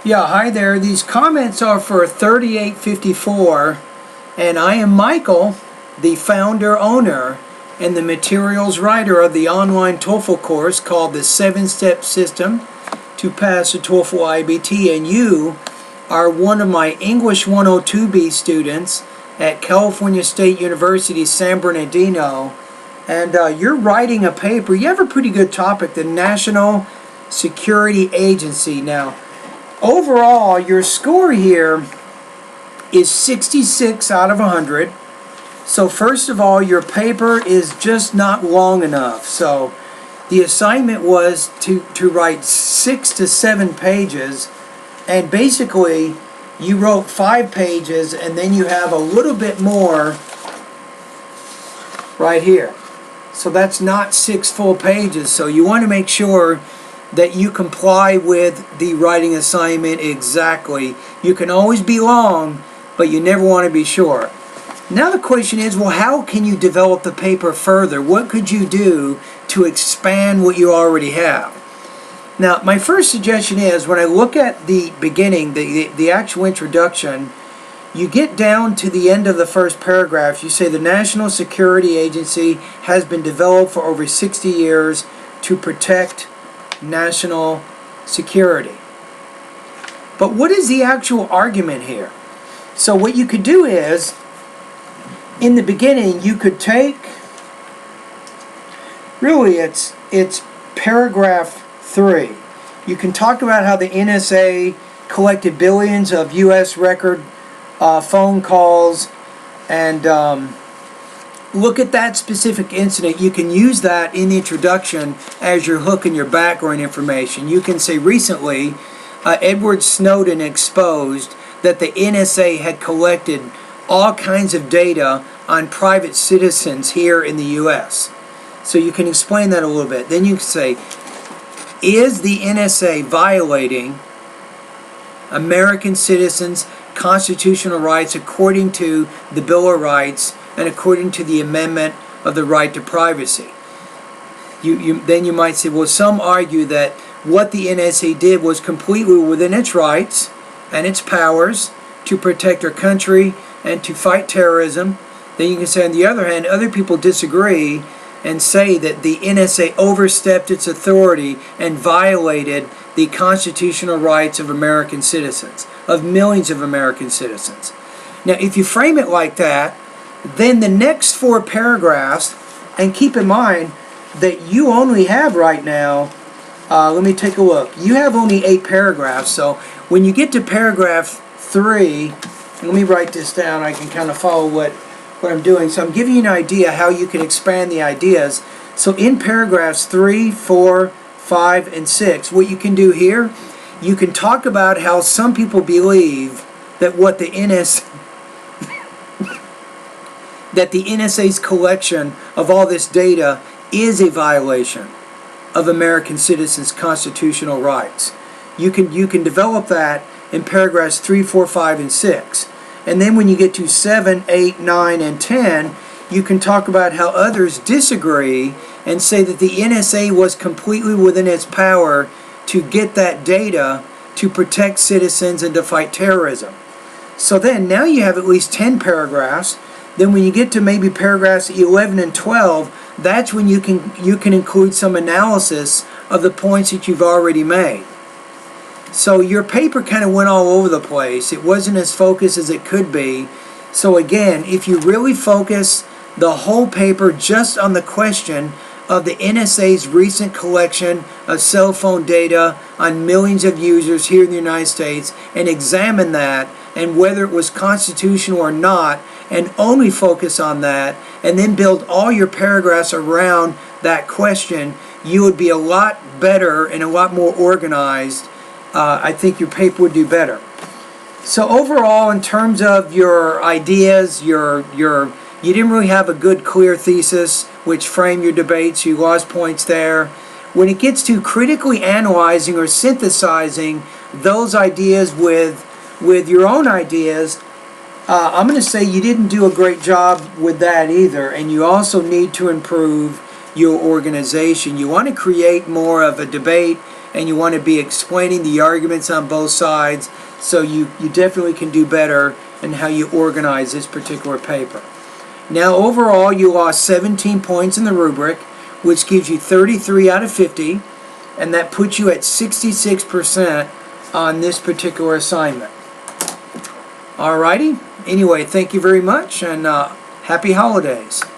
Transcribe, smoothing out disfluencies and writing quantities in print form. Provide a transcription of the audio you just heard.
Yeah, hi there. These comments are for 3854, and I am Michael, the founder, owner, and the materials writer of the online TOEFL course called the 7-Step System to Pass the TOEFL IBT, and you are one of my English 102B students at California State University, San Bernardino, and you're writing a paper. You have a pretty good topic, the National Security Agency. Now, overall, your score here is 66 out of 100. So first of all, your paper is just not long enough. So the assignment was to write 6 to 7 pages, and basically you wrote 5 pages, and then you have a little bit more right here. So that's not 6 full pages. So you want to make sure that you comply with the writing assignment exactly. You can always be long, but you never want to be short. Now the question is, well, how can you develop the paper further? What could you do to expand what you already have? Now, my first suggestion is, when I look at the beginning, the actual introduction, you get down to the end of the first paragraph. You say the National Security Agency has been developed for over 60 years to protect national security. But what is the actual argument here? So what you could do is, in the beginning, you could take, really it's paragraph 3. You can talk about how the NSA collected billions of U.S. record phone calls, and look at that specific incident. You can use that in the introduction as your hook in your background information. You can say, recently, Edward Snowden exposed that the NSA had collected all kinds of data on private citizens here in the U.S. So you can explain that a little bit. Then you can say, is the NSA violating American citizens' constitutional rights according to the Bill of Rights and according to the amendment of the right to privacy? Then you might say, well, some argue that what the NSA did was completely within its rights and its powers to protect our country and to fight terrorism. Then you can say, on the other hand, other people disagree and say that the NSA overstepped its authority and violated the constitutional rights of American citizens, of millions of American citizens. Now, if you frame it like that, then the next 4 paragraphs, and keep in mind that you only have right now, let me take a look. You have only 8 paragraphs, so when you get to paragraph 3, let me write this down. I can kind of follow what I'm doing. So I'm giving you an idea how you can expand the ideas. So in paragraphs 3, 4, 5, and 6, what you can do here, you can talk about how some people believe that what the NSA's collection of all this data is a violation of American citizens' constitutional rights. You can develop that in paragraphs 3, 4, 5, and 6. And then when you get to 7, 8, 9, and 10, you can talk about how others disagree and say that the NSA was completely within its power to get that data to protect citizens and to fight terrorism. So then, now you have at least 10 paragraphs. Then when you get to maybe paragraphs 11 and 12, that's when you can include some analysis of the points that you've already made. So your paper kind of went all over the place. It wasn't as focused as it could be. So again, if you really focus the whole paper just on the question of the NSA's recent collection of cell phone data on millions of users here in the United States, and examine that and whether it was constitutional or not, and only focus on that, and then build all your paragraphs around that question, you would be a lot better and a lot more organized. I think your paper would do better. So overall, in terms of your ideas, you didn't really have a good, clear thesis which framed your debates. You lost points there. When it gets to critically analyzing or synthesizing those ideas with your own ideas, I'm going to say you didn't do a great job with that either, and you also need to improve your organization. You want to create more of a debate and you want to be explaining the arguments on both sides, so you definitely can do better in how you organize this particular paper. Now overall you lost 17 points in the rubric, which gives you 33 out of 50, and that puts you at 66% on this particular assignment. Alrighty, anyway, thank you very much, and happy holidays.